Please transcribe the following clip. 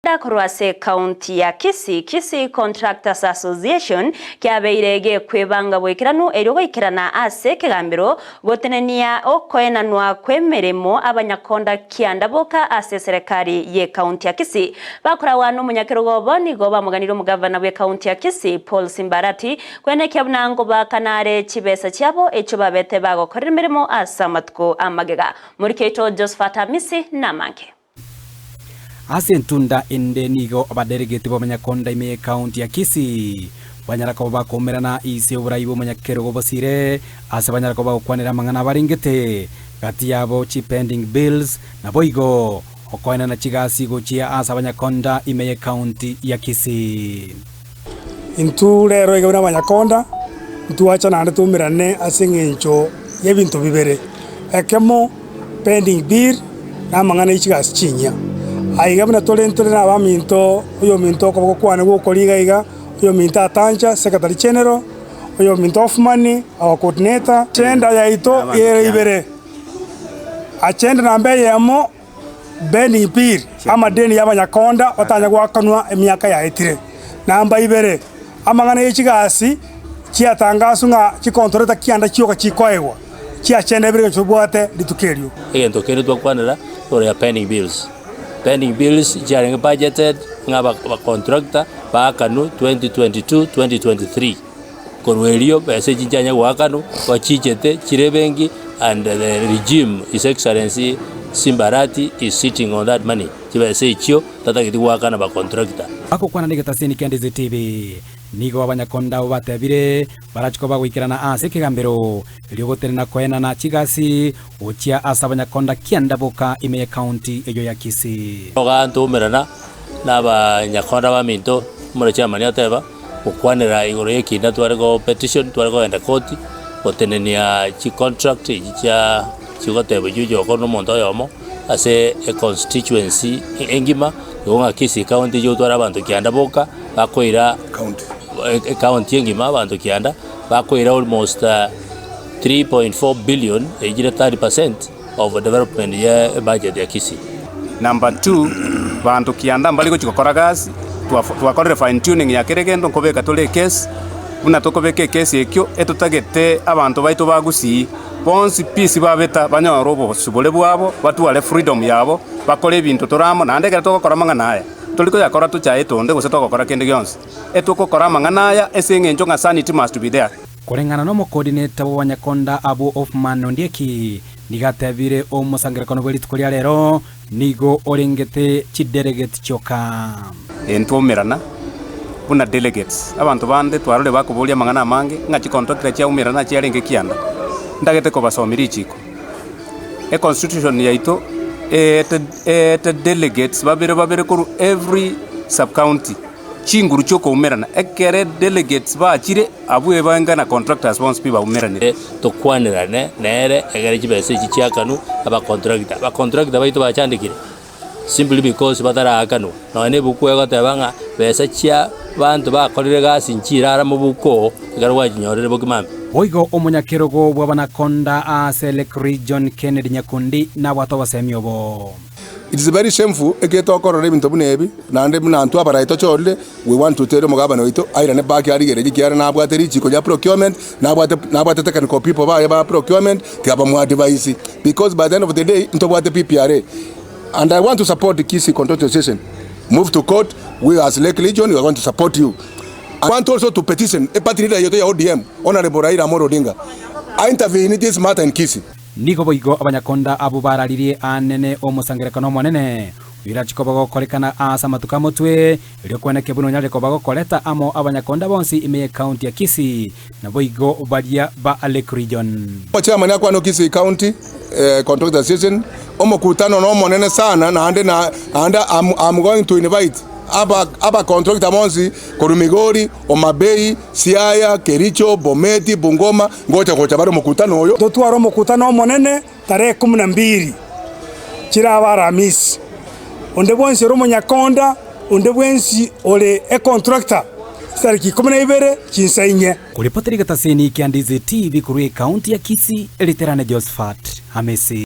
Kurwase County ya Kisii Contractors Association kyabeirege kwebanga bwekiranu eryogoikirana ase kegambiro gotenenia okoenanwa kwemeremo abanyakonda kiandaboka ase serikali ye County ya Kisii bakora wano munyakirogobo nigo bamuganiro mugavana we County ya Kisii Paul Simbarati kwene kyabunango bakanare chibesa cyabo echo babete bagokorera imirimo asa matko amagega muri keto Josephat Amisi namanke Asentunda ende nigo abadelegate b'abanyakonda ime County ya Kisii banyarako bakomerana ise uburayibo munyakero gobosire ase banyarako bakwanira mangana baringete kati yabo chi pending bills na boigo okoina na chigasi gochia ase abanyakonda ime County ya Kisii intu rero igabira abanyakonda ntuacha nande tumirane ase ngencho yebintu bibere ekemo pending bill na mangana ichigasi chinya aigabina tolentole na baminto uyo minto ko kwane go koliga iga uyo minta atanja secretary general uyo minto of money our coordinator chenda ya ito yere ibere achenda nambe yamo beni pir ama deni y'abanyakonda batanya gwakanwa emyaka ya etire namba ibere amangana y'ikigasi kiatangaso nga kikontoreta kianda kyoka chikoewa kiachenda ibere chobwate litukerio egento kero twakwanira ore ya pending bills. Pending bills jaring budgeted ngaba contractor bakanu 2022-2023 korwelio pese jinjanya wakanu wachichete chirebengi and the regime His Excellency Simbarati is sitting on that money chibese ichio tatagiti wakana ba contractor ako kwana negetaseni Ndizi TV nigo abanyakonda batebire barachiko bagwikirana ase kigambiro ryogoterena koenana chigasi ochia asa abanyakonda kiandaboka ime County eyo ya Kisii oganto merana n'abanyakonda baminto muri chamani ateba okwanira igoro yekinda twarego petition twarego enda court otenenia chi contract cha chigotebo jujo kono monto yomo ase a constituency engima yonga Kisii County yo twara abantu kiandaboka bakoira county engima abantu kianda bakoira almost 3.4 billion ejira 30% of development ya budget ya Kisii. Number 2 bantu kianda mbali ko chikokora gas twakorera fine tuning ya keregendo kobeka tole case buna tokobeke case ekyo etutagete abantu baito ba Gusii bonsi peace babeta banyorobo subole bwabo batwale freedom yabo bakole ebintu toramo nandegera tokokora mangana toliko yakora tuchaetonde gose tokokora kende gyonse etokokora mangana ya esengenjo nga sanity must be there kurengana no coordinator w'abanyakonda abo of man ndieki nigatebire omusangirakano bweli tukoria rero nigo orengete chidelegate choka entomerana buna delegates abantu bande twarole bakubulia mangana mange ngachi contract cha umerana cha renge kianda ndagete ko basomiri chiko constitution yaito delegates babere kuru every sub county chinguru choko umerana ekere delegates ba chire abuye bangana contractors bonse piba umerana tokwanirane nere egere chibese chichakanu aba contractor baito bachandikire simply because batara akanu no ne bukwego tebanga bese chia bantu bakorire gasi nchirara mu buko garwa jinyorere bokimambe oigo omunyakirogo bw'abanakonda ase Lake Region Kennedy Nyakundi na watu wasemyobo. It is very shameful egeto korore bintu bunebi nande munantu abaraito chole we want to tell mugabana wito airane baki ari gereji kiara na abwateri chiko ya procurement na abwate technical people ba procurement tiaba mu advice because by the end of the day into what the PPRA and I want to support the Kisii Contractors Association move to court. We as Lake Region we are going to support you. I want also to petition a party leader yoto ya ODM Honorable Raila Amolo Odinga I intervene in this matter in Kisii. Nigo boigo abanyakonda abo bararirie anene omusangirakano monene wirachiko bagokorekana asa matuka mutwe ryokwene buno nyareko bagokoreta amo abanyakonda bonsi ime County ya Kisii na boigo badia ba Lake Region chairman yakwa no Kisii County Contractors Association omokutano no monene sana na ande I'm going to invite aba contractor monsi Korumigori Omabei Siaya Kericho Bometi Bungoma ngocha kocha bari mukutano oyo dotwaro mukutano monene tarehe 12 kira baramisi onde bwensi romo nyakonda onde bwensi ole contractor sariki 12 kinsainye kuripoteri gataseni Ndizi TV kuri County ya Kisii eliterane Josephat Amisi.